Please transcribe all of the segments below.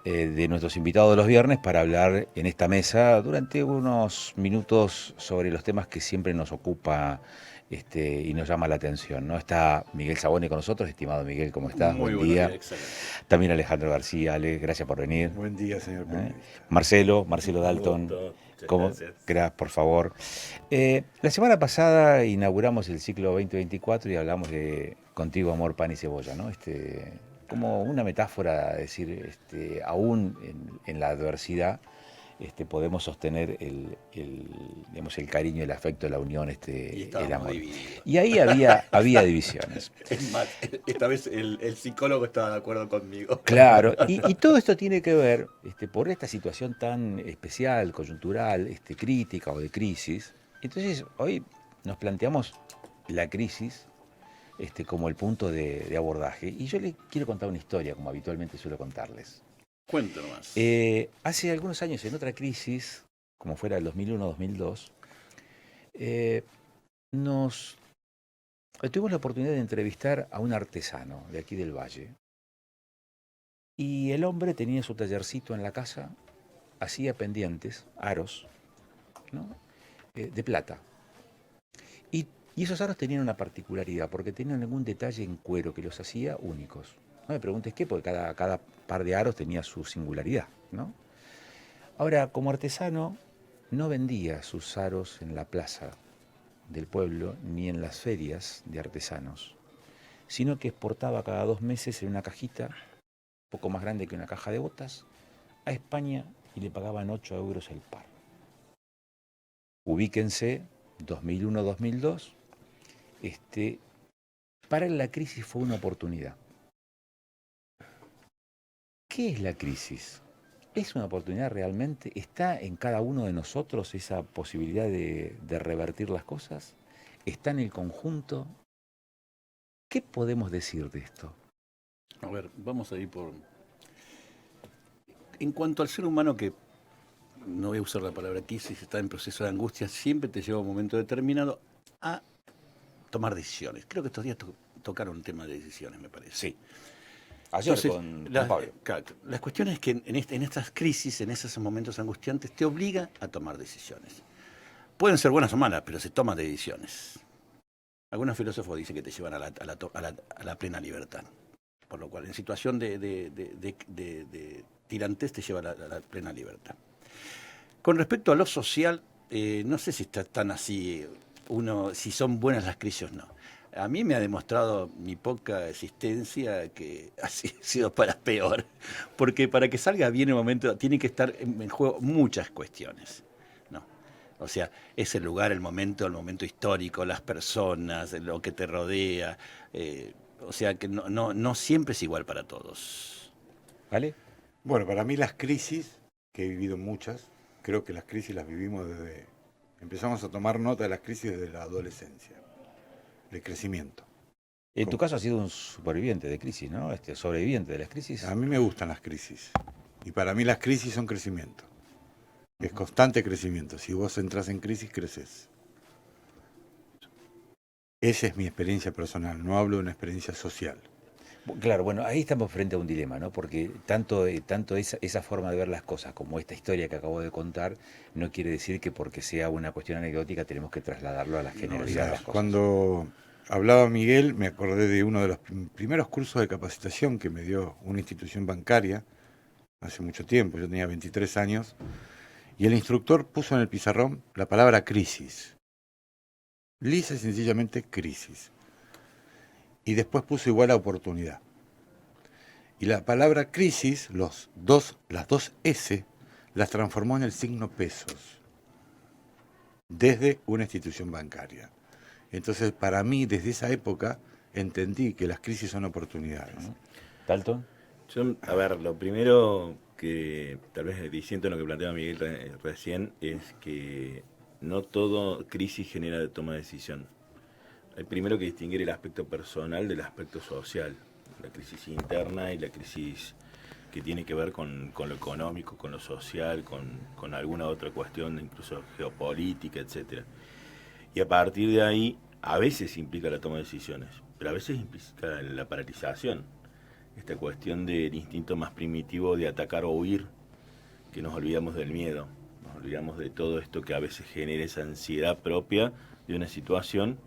de nuestros invitados de los viernes para hablar en esta mesa durante unos minutos sobre los temas que siempre nos ocupa y nos llama la atención, ¿no? Está Miguel Sabone con nosotros. Estimado Miguel, ¿cómo estás? Muy Buen buenos días, día. excelente. También Alejandro García. Ale, gracias por venir. Buen día, señor ¿Eh? periodista. Marcelo Un Dalton, gusto, muchas ¿cómo? gracias. Por favor. La semana pasada inauguramos el ciclo 2024 y hablamos de Contigo, amor, pan y cebolla, ¿no? Como una metáfora, decir, aún en la adversidad, podemos sostener digamos, el cariño, el afecto, la unión, Y el estábamos amor. divididos. Y ahí había divisiones. Es más, esta vez el psicólogo estaba de acuerdo conmigo. Claro, y todo esto tiene que ver, por esta situación tan especial, coyuntural, crítica o de crisis. Entonces, hoy nos planteamos la crisis como el punto de abordaje. Y yo les quiero contar una historia, como habitualmente suelo contarles. Cuéntanos más. Hace algunos años, en otra crisis, como fuera el 2001-2002, nos tuvimos la oportunidad de entrevistar a un artesano de aquí del Valle. Y el hombre tenía su tallercito en la casa, hacía pendientes, aros, ¿no? De plata. Y esos aros tenían una particularidad, porque tenían algún detalle en cuero que los hacía únicos. No me preguntes qué, porque cada par de aros tenía su singularidad, ¿no? Ahora, como artesano, no vendía sus aros en la plaza del pueblo ni en las ferias de artesanos, sino que exportaba cada 2 meses en una cajita, poco más grande que una caja de botas, a España y le pagaban 8 euros el par. Ubíquense, 2001-2002, para él la crisis fue una oportunidad. ¿Qué es la crisis? ¿Es una oportunidad realmente? ¿Está en cada uno de nosotros esa posibilidad de revertir las cosas? ¿Está en el conjunto? ¿Qué podemos decir de esto? A ver, vamos a ir por... En cuanto al ser humano que, no voy a usar la palabra crisis, está en proceso de angustia, siempre te lleva a un momento determinado a tomar decisiones. Creo que estos días tocaron un tema de decisiones, me parece. Sí. Ayer Entonces, con Pablo. la cuestión es que en estas crisis, en esos momentos angustiantes, te obliga a tomar decisiones. Pueden ser buenas o malas, pero se toman decisiones. Algunos filósofos dicen que te llevan a la plena libertad. Por lo cual, en situación de tirantez, te lleva a la plena libertad. Con respecto a lo social, no sé si está tan así, si son buenas las crisis o no. A mí me ha demostrado mi poca existencia que ha sido para peor, porque para que salga bien el momento tiene que estar en juego muchas cuestiones, ¿no? O sea, es el lugar, el momento histórico, las personas, lo que te rodea, o sea que no siempre es igual para todos. ¿Vale? Bueno, para mí las crisis, que he vivido muchas, creo que las crisis las vivimos desde... Empezamos a tomar nota de las crisis desde la adolescencia, de crecimiento. En tu caso has sido un superviviente de crisis, ¿no? Sobreviviente de las crisis. A mí me gustan las crisis. Y para mí las crisis son crecimiento. Es constante crecimiento. Si vos entras en crisis, creces. Esa es mi experiencia personal. No hablo de una experiencia social. Claro, bueno, ahí estamos frente a un dilema, ¿no? Porque tanto esa forma de ver las cosas como esta historia que acabo de contar no quiere decir que porque sea una cuestión anecdótica tenemos que trasladarlo a la generalidad de las cosas. Cuando hablaba Miguel, me acordé de uno de los primeros cursos de capacitación que me dio una institución bancaria hace mucho tiempo. Yo tenía 23 años y el instructor puso en el pizarrón la palabra crisis. Lisa y sencillamente crisis. Y después puso igual a oportunidad. Y la palabra crisis, las dos S, las transformó en el signo pesos, desde una institución bancaria. Entonces, para mí, desde esa época, entendí que las crisis son oportunidades. ¿Dalton? Yo, a ver, lo primero que tal vez diciendo lo que planteaba Miguel recién es que no todo crisis genera toma de decisión. Hay primero que distinguir el aspecto personal del aspecto social, la crisis interna y la crisis que tiene que ver con lo económico, con lo social, con alguna otra cuestión, incluso geopolítica, etcétera. Y a partir de ahí, a veces implica la toma de decisiones, pero a veces implica la paralización. esta cuestión del instinto más primitivo de atacar o huir, que nos olvidamos del miedo, nos olvidamos de todo esto que a veces genera esa ansiedad propia de una situación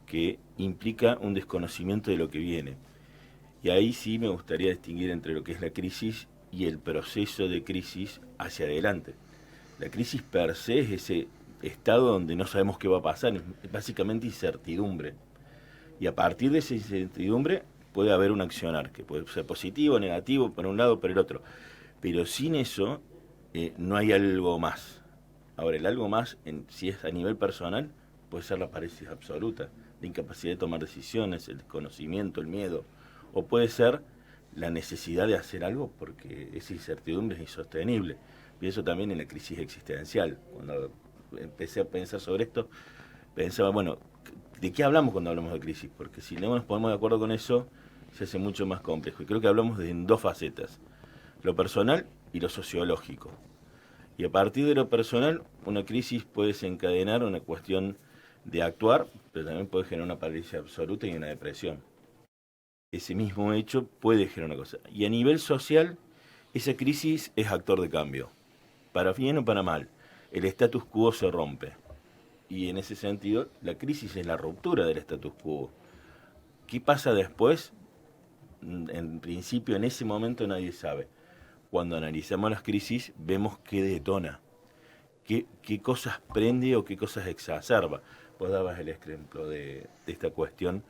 que implica un desconocimiento de lo que viene. Y ahí sí me gustaría distinguir entre lo que es la crisis y el proceso de crisis hacia adelante. La crisis per se es ese estado donde no sabemos qué va a pasar, es básicamente incertidumbre. Y a partir de esa incertidumbre puede haber un accionar, que puede ser positivo, negativo, por un lado, por el otro. Pero sin eso no hay algo más. Ahora, el algo más, si es a nivel personal, puede ser la parálisis absoluta, la incapacidad de tomar decisiones, el desconocimiento, el miedo. O puede ser la necesidad de hacer algo porque esa incertidumbre es insostenible. Pienso también en la crisis existencial. Cuando empecé a pensar sobre esto, pensaba, bueno, ¿de qué hablamos cuando hablamos de crisis? Porque si no nos ponemos de acuerdo con eso, se hace mucho más complejo. Y creo que hablamos en dos facetas, lo personal y lo sociológico. Y a partir de lo personal, una crisis puede desencadenar una cuestión de actuar, pero también puede generar una parálisis absoluta y una depresión. Ese mismo hecho puede generar una cosa. Y a nivel social, esa crisis es actor de cambio. Para bien o para mal, el status quo se rompe. Y en ese sentido, la crisis es la ruptura del status quo. ¿Qué pasa después? En principio, en ese momento nadie sabe. Cuando analizamos las crisis, vemos qué detona, qué cosas prende o qué cosas exacerba. Vos dabas el ejemplo de esta cuestión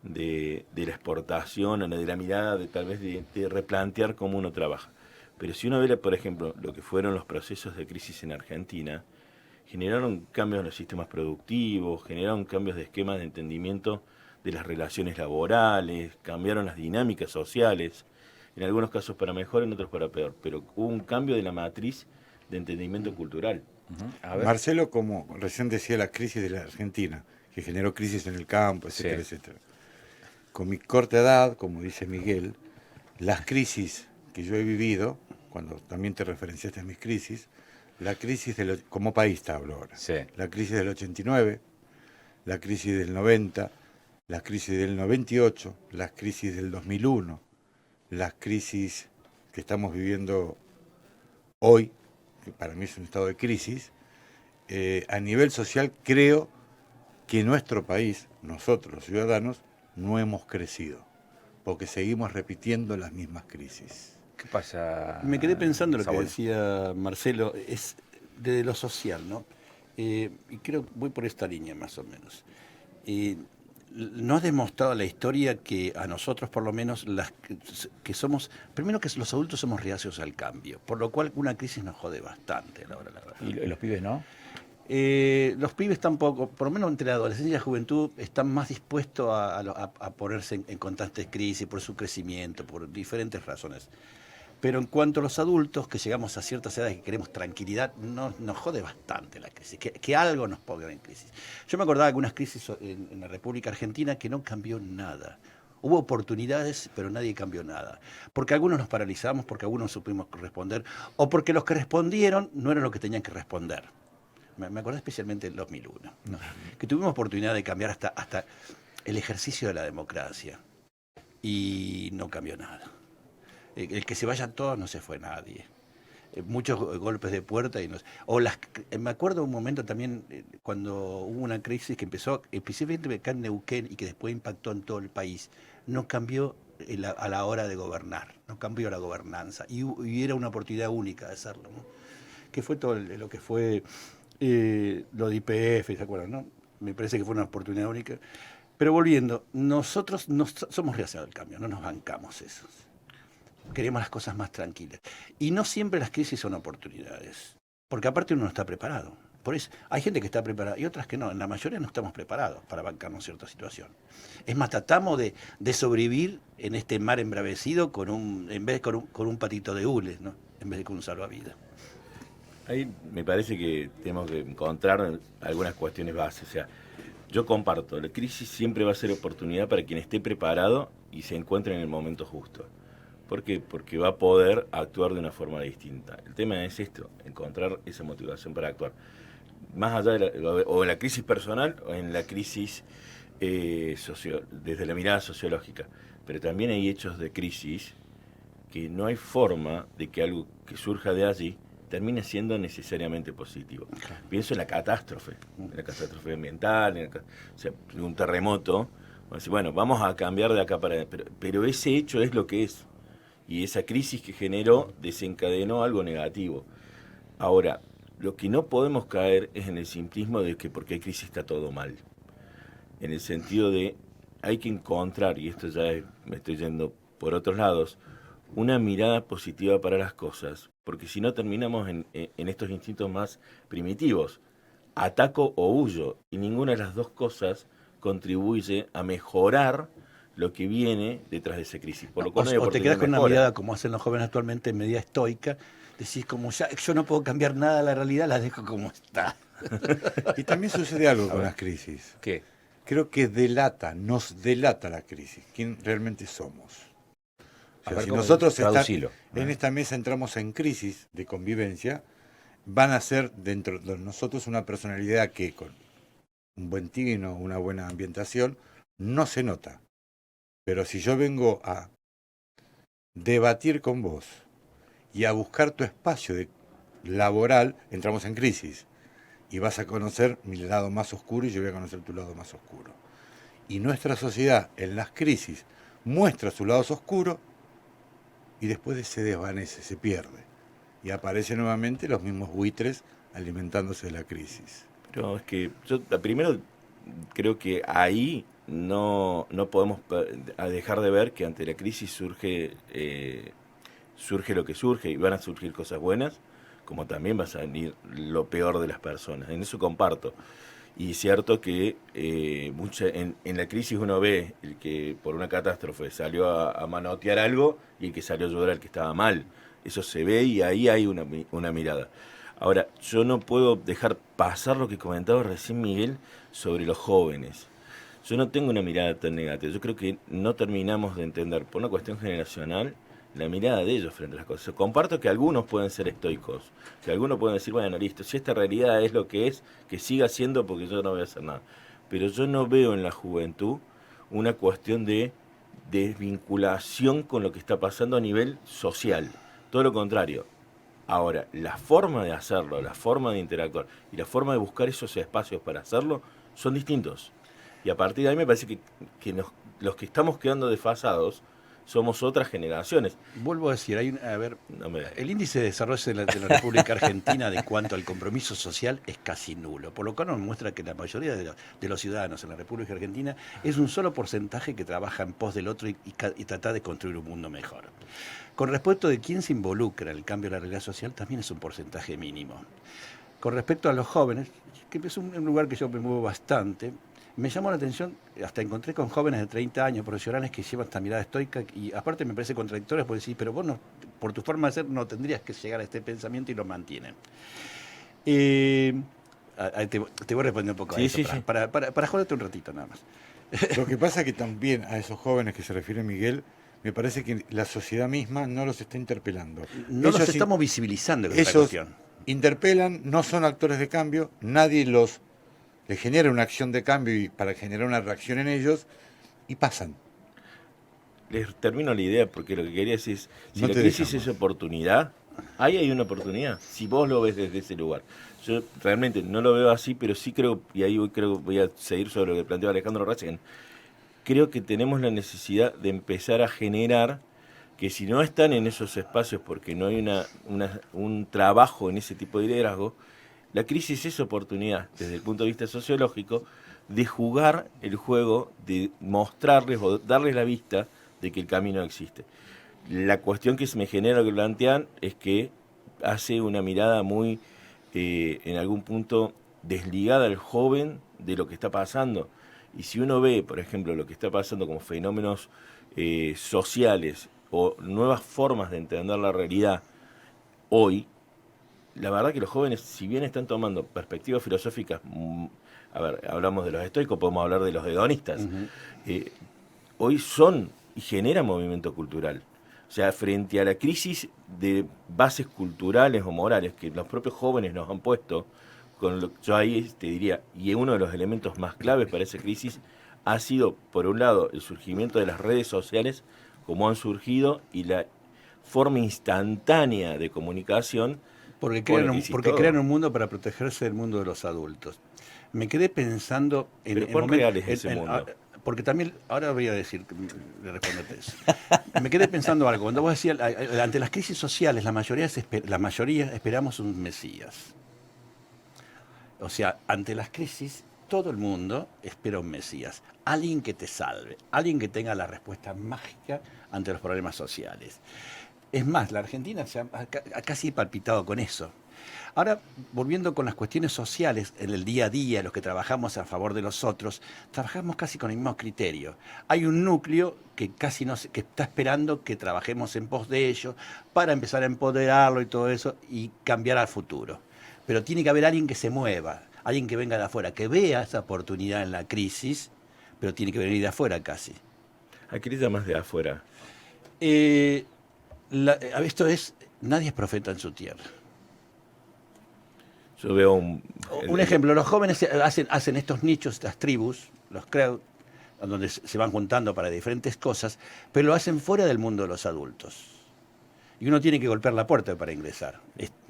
de la exportación, o de la mirada, tal vez de replantear cómo uno trabaja. Pero si uno ve, por ejemplo, lo que fueron los procesos de crisis en Argentina, generaron cambios en los sistemas productivos, generaron cambios de esquemas de entendimiento de las relaciones laborales, cambiaron las dinámicas sociales, en algunos casos para mejor, en otros para peor, pero hubo un cambio de la matriz de entendimiento cultural. A ver. Marcelo, como recién decía, la crisis de la Argentina, que generó crisis en el campo, etcétera, Sí. etcétera. Con mi corta edad, como dice Miguel, las crisis que yo he vivido, cuando también te referenciaste a mis crisis, la crisis como país te hablo ahora, Sí. la crisis del 89, la crisis del 90, la crisis del 98, las crisis del 2001, las crisis que estamos viviendo hoy, que para mí es un estado de crisis. A nivel social creo que nuestro país, nosotros los ciudadanos, no hemos crecido, porque seguimos repitiendo las mismas crisis. ¿Qué pasa? Me quedé pensando lo que Saúl? decía Marcelo, es de lo social, ¿no? Y creo que voy por esta línea más o menos. No ha demostrado la historia que a nosotros, por lo menos, que somos, primero que los adultos somos reacios al cambio, por lo cual una crisis nos jode bastante, la verdad. ¿Y los pibes no? Los pibes tampoco, por lo menos entre la adolescencia y la juventud, están más dispuestos a ponerse en constantes crisis por su crecimiento, por diferentes razones. Pero en cuanto a los adultos, que llegamos a ciertas edades que queremos tranquilidad, nos jode bastante la crisis, que algo nos ponga en crisis. Yo me acordaba de algunas crisis en la República Argentina que no cambió nada. Hubo oportunidades, pero nadie cambió nada. Porque algunos nos paralizamos, porque algunos no supimos responder, o porque los que respondieron no eran los que tenían que responder. Me acordé especialmente del 2001, ¿no? Que tuvimos oportunidad de cambiar hasta el ejercicio de la democracia. Y no cambió nada. El que se vayan todos, no se fue nadie. Muchos golpes de puerta y me acuerdo un momento también cuando hubo una crisis que empezó específicamente acá en Neuquén y que después impactó en todo el país. No cambió a la hora de gobernar, no cambió la gobernanza y era una oportunidad única de hacerlo, ¿no? Que fue todo lo que fue lo de YPF, ¿se acuerdan, no? Me parece que fue una oportunidad única. Pero volviendo, nosotros no somos reacios al cambio, no nos bancamos eso. Queremos las cosas más tranquilas. Y no siempre las crisis son oportunidades, porque aparte uno no está preparado. Por eso hay gente que está preparada y otras que no. En la mayoría no estamos preparados para bancarnos cierta situación. Es más, tratamos de sobrevivir en este mar embravecido con un patito de hule, ¿no? En vez de con un salvavidas. Ahí me parece que tenemos que encontrar algunas cuestiones bases. O sea, yo comparto, la crisis siempre va a ser oportunidad para quien esté preparado y se encuentre en el momento justo. ¿Por qué? Porque va a poder actuar de una forma distinta. El tema es esto, encontrar esa motivación para actuar. Más allá de la crisis personal o en la crisis desde la mirada sociológica. pero también hay hechos de crisis que no hay forma de que algo que surja de allí termine siendo necesariamente positivo. Claro. Pienso en la catástrofe ambiental, o sea, un terremoto. Bueno, vamos a cambiar de acá para... Pero ese hecho es lo que es. Y esa crisis que generó desencadenó algo negativo. Ahora, lo que no podemos caer es en el simplismo de que porque hay crisis está todo mal. En el sentido de hay que encontrar, y esto ya me estoy yendo por otros lados, una mirada positiva para las cosas, porque si no terminamos en estos instintos más primitivos, ataco o huyo, y ninguna de las dos cosas contribuye a mejorar lo que viene detrás de esa crisis. Por lo cual no hay O te quedas oportunidad de con una mejora. mirada, como hacen los jóvenes actualmente, media estoica, decís, como ya yo no puedo cambiar nada de la realidad, la dejo como está. Y también sucede algo con las crisis. ¿Qué? Creo que nos delata la crisis, quién realmente somos. O A sea, ver, si ¿cómo? nosotros Traducilo. en esta mesa entramos en crisis de convivencia, van a ser dentro de nosotros una personalidad que con un buen tino, una buena ambientación, no se nota. Pero si yo vengo a debatir con vos y a buscar tu espacio laboral, entramos en crisis. Y vas a conocer mi lado más oscuro y yo voy a conocer tu lado más oscuro. Y nuestra sociedad en las crisis muestra sus lados oscuros y después se desvanece, se pierde. Y aparecen nuevamente los mismos buitres alimentándose de la crisis. Pero es que yo primero creo que ahí no podemos dejar de ver que ante la crisis surge lo que surge y van a surgir cosas buenas, como también va a salir lo peor de las personas. En eso comparto. Y es cierto que en la crisis uno ve el que por una catástrofe salió a manotear algo y el que salió a ayudar al que estaba mal. Eso se ve y ahí hay una mirada. Ahora, yo no puedo dejar pasar lo que comentaba recién Miguel sobre los jóvenes. Yo no tengo una mirada tan negativa. Yo creo que no terminamos de entender, por una cuestión generacional, la mirada de ellos frente a las cosas. Comparto que algunos pueden ser estoicos, que algunos pueden decir, bueno, listo, si esta realidad es lo que es, que siga siendo porque yo no voy a hacer nada. Pero yo no veo en la juventud una cuestión de desvinculación con lo que está pasando a nivel social. Todo lo contrario. Ahora, la forma de hacerlo, la forma de interactuar y la forma de buscar esos espacios para hacerlo son distintos. Y a partir de ahí me parece que los que estamos quedando desfasados somos otras generaciones. Vuelvo a decir, No me- el índice de desarrollo de la República Argentina de cuanto al compromiso social es casi nulo, por lo cual nos muestra que la mayoría de los ciudadanos en la República Argentina es un solo porcentaje que trabaja en pos del otro y trata de construir un mundo mejor. Con respecto de quién se involucra en el cambio de la realidad social, también es un porcentaje mínimo. Con respecto a los jóvenes, que es un lugar que yo me muevo bastante, me llamó la atención, hasta encontré con jóvenes de 30 años, profesionales que llevan esta mirada estoica y aparte me parece contradictorio porque decís, pero vos no, por tu forma de ser no tendrías que llegar a este pensamiento y lo mantienen. Te voy a responder un poco Sí, a eso, sí, sí. para joderte un ratito nada más. Lo que pasa es que también a esos jóvenes que se refiere Miguel, me parece que la sociedad misma no los está interpelando. No Ellos los estamos visibilizando, que es la ellos cuestión. interpelan, no son actores de cambio, nadie les genera una acción de cambio y para generar una reacción en ellos y pasan. Les termino la idea porque lo que quería decir es, si No la te crisis dejamos. es oportunidad, ahí hay una oportunidad, si vos lo ves desde ese lugar. Yo realmente no lo veo así, pero sí creo, y ahí voy a seguir sobre lo que planteó Alejandro Racing, creo que tenemos la necesidad de empezar a generar que si no están en esos espacios porque no hay un trabajo en ese tipo de liderazgo, la crisis es oportunidad, desde el punto de vista sociológico, de jugar el juego, de mostrarles o darles la vista de que el camino existe. La cuestión que se me genera lo que plantean es que hace una mirada muy, en algún punto, desligada al joven de lo que está pasando. Y si uno ve, por ejemplo, lo que está pasando como fenómenos sociales o nuevas formas de entender la realidad hoy, la verdad que los jóvenes, si bien están tomando perspectivas filosóficas, a ver, hablamos de los estoicos, podemos hablar de los hedonistas, hoy son y generan movimiento cultural. O sea, frente a la crisis de bases culturales o morales que los propios jóvenes nos han puesto, yo ahí te diría, y uno de los elementos más claves para esa crisis, ha sido, por un lado, el surgimiento de las redes sociales, como han surgido, y la forma instantánea de comunicación. Porque con crean, crisis porque todo. crean un mundo para protegerse del mundo de los adultos. Me quedé pensando en Pero el ¿cuán momento. real es ese mundo? Porque también, ahora voy a decir, de responderte eso. Me quedé pensando algo. Cuando vos decías, ante las crisis sociales, la mayoría esperamos un Mesías. O sea, ante las crisis, todo el mundo espera un Mesías. Alguien que te salve, alguien que tenga la respuesta mágica ante los problemas sociales. Es más, la Argentina se ha casi palpitado con eso. Ahora, volviendo con las cuestiones sociales, en el día a día, los que trabajamos a favor de los otros, trabajamos casi con el mismo criterio. Hay un núcleo que casi no que está esperando que trabajemos en pos de ello para empezar a empoderarlo y todo eso y cambiar al futuro. Pero tiene que haber alguien que se mueva, alguien que venga de afuera, que vea esa oportunidad en la crisis, pero tiene que venir de afuera casi. ¿A qué le llamas de afuera? Eh, Esto es, nadie es profeta en su tierra. Yo veo Un ejemplo, los jóvenes hacen estos nichos, estas tribus, los crowd, donde se van juntando para diferentes cosas, pero lo hacen fuera del mundo de los adultos. Y uno tiene que golpear la puerta para ingresar.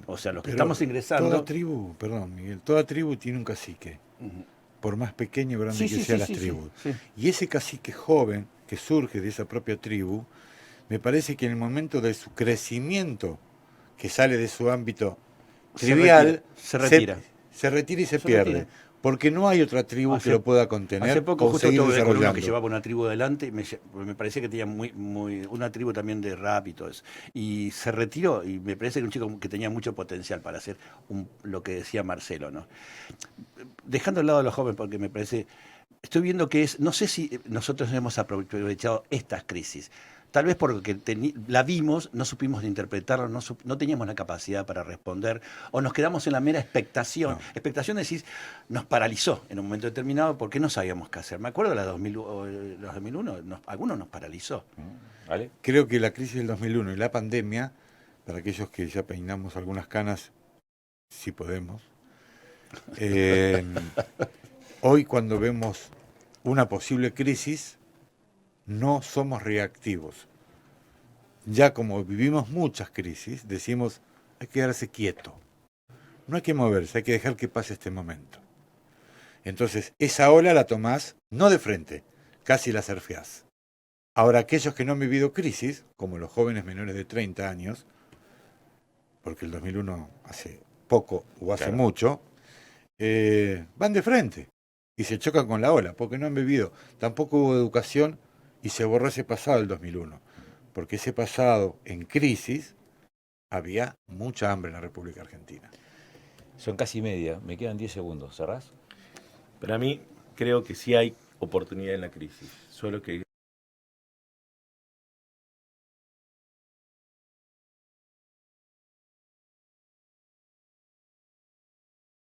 O sea, los que Pero estamos ingresando... Toda tribu, perdón, Miguel, toda tribu tiene un cacique, Ujú. por más pequeño o grande Sí, que sí, sea sí, las sí, tribus. sí. Y ese cacique joven que surge de esa propia tribu, me parece que en el momento de su crecimiento, que sale de su ámbito trivial, Se retira. se retira y se Se pierde. retira. Porque no hay otra tribu que lo pueda contener Hace poco o justo seguir estuve con uno desarrollando. que llevaba una tribu adelante y me parecía que tenía una tribu también de rap y todo eso. Y se retiró y me parece que un chico que tenía mucho potencial para hacer lo que decía Marcelo, ¿no? Dejando al lado a los jóvenes porque me parece, estoy viendo que no sé si nosotros hemos aprovechado estas crisis. Tal vez porque la vimos, no supimos interpretarla, no teníamos la capacidad para responder, o nos quedamos en la mera expectación. No. Expectación es decir, nos paralizó en un momento determinado porque no sabíamos qué hacer. Me acuerdo de los 2001, algunos nos paralizó. ¿Vale? Creo que la crisis del 2001 y la pandemia, para aquellos que ya peinamos algunas canas, si podemos, hoy cuando vemos una posible crisis, no somos reactivos. Ya como vivimos muchas crisis, decimos, hay que quedarse quieto. No hay que moverse, hay que dejar que pase este momento. Entonces, esa ola la tomás no de frente, casi la surfeás. Ahora, aquellos que no han vivido crisis, como los jóvenes menores de 30 años, porque el 2001 hace poco o hace Claro. mucho, van de frente y se chocan con la ola, porque no han vivido. Tampoco hubo educación y se borró ese pasado del 2001, porque ese pasado en crisis había mucha hambre en la República Argentina. Son casi media, me quedan 10 segundos. ¿Cerrás? Para mí, creo que sí hay oportunidad en la crisis, solo que